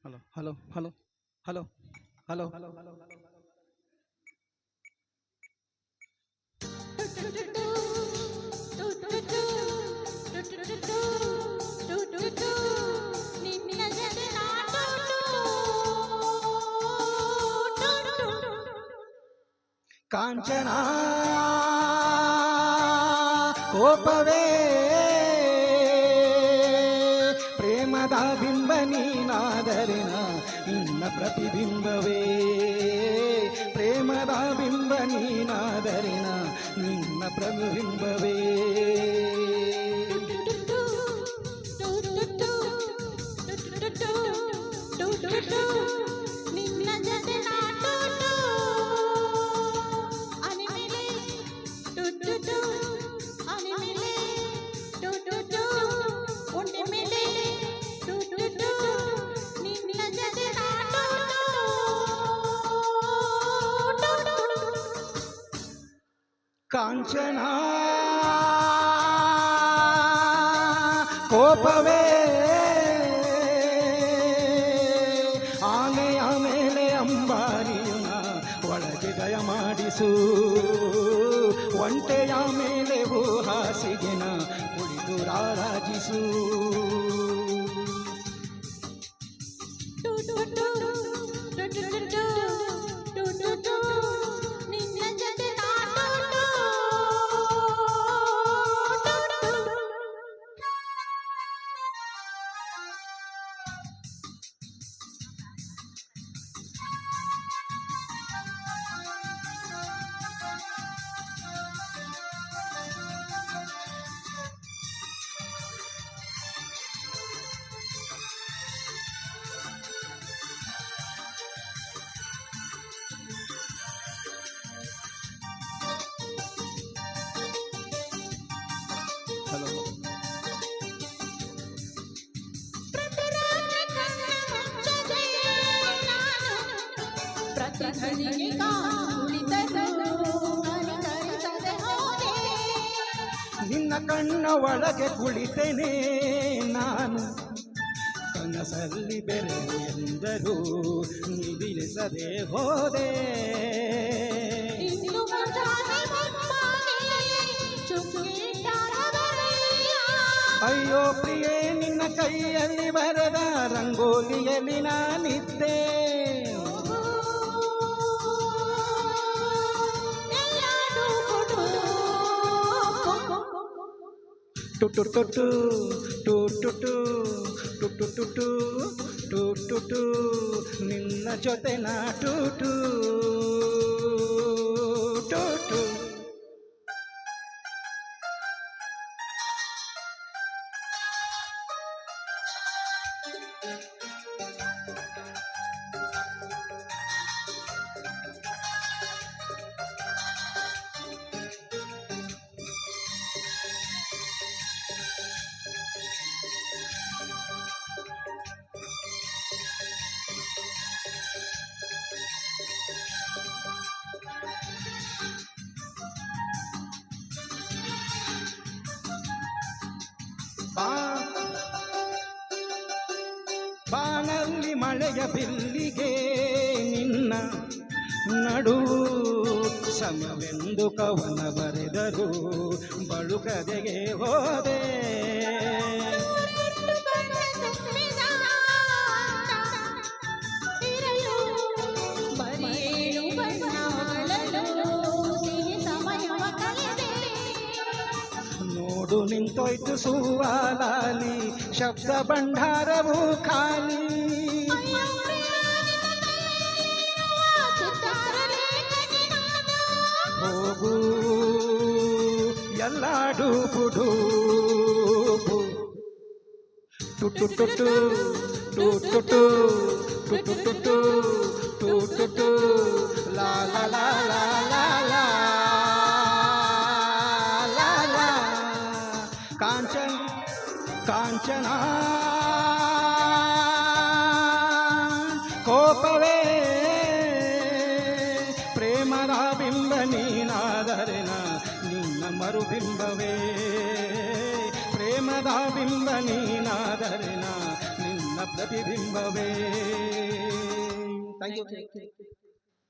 Hello hello hello hello hello hello hello ಕಾಂಚನ ಕೋಪವೇ ಪ್ರೇಮದ ಬಿಂಬ ನೀನಾದರಿನ ನಿನ್ನ ಪ್ರತಿಬಿಂಬವೇ ಪ್ರೇಮದ ಬಿಂಬ ನೀನಾದರಿನ ನಿನ್ನ ಪ್ರತಿಬಿಂಬವೇ ಕಾಂಚನ ಕೋಪವೇ ಆನೆಯ ಮೇಲೆ ಅಂಬಾರಿಯುನ ಒಳಗೆ ದಯ ಮಾಡಿಸು ಒಂಟೆಯ ಮೇಲೆ ಹಾಸಿಗೆನ ಕುಳಿತು ರಾರಾಜಿಸು ನಿನ್ನ ಕಣ್ಣ ಒಳಗೆ ಕುಳಿತೇನೆ ನಾನು ಕನಸಲ್ಲಿ ಬೆರೆದು ಎಂದರು ನಿಲ್ಲಿಸದೆ ಹೋದೆ ಅಯ್ಯೋ ಪ್ರಿಯೇ ನಿನ್ನ ಕೈಯಲ್ಲಿ ಬರದ ರಂಗೋಲಿಯಲ್ಲಿ ನಾನಿದ್ದೆ Tutu Tutu Tutu Tutu Tutu Tutu to ನಿನ್ನ ಜೊತೆ ನಾ ಟುಟು ಟುಟು ಬಾನಲ್ಲಿ ಮಳೆಯ ಬಿಲ್ಲಿಗೆ ನಿನ್ನ ನಡು ಸಮವೆಂದು ಕವನ ಬರೆದರು ಬಳುಕದೆಗೆ ಹೋದೆ ನೋಡು ನಿಂತೋಯ್ತು ಸುವಾಲಾಲಿ ಶಬ್ದ ಭಂಡಾರವು ಖಾಲಿ ಹೋಗು ಎಲ್ಲಾಡು ಬುಡು Tutu Tutu Tutu Tutu Tutu Tutu to law ಲಾ ಲಾ ಲಾ ಲಾ ಕಾಂಚನ ಕಾಂಚನ ಕೋಪವೇ ಪ್ರೇಮದ ಬಿಂಬ ನೀನಾದರೆನ ನಿನ್ನ ಮರುಬಿಂಬವೇ ಪ್ರೇಮದ ಬಿಂಬ ನೀನಾದರೆನ ನಿನ್ನ ಪ್ರತಿಬಿಂಬವೇ. Thank you.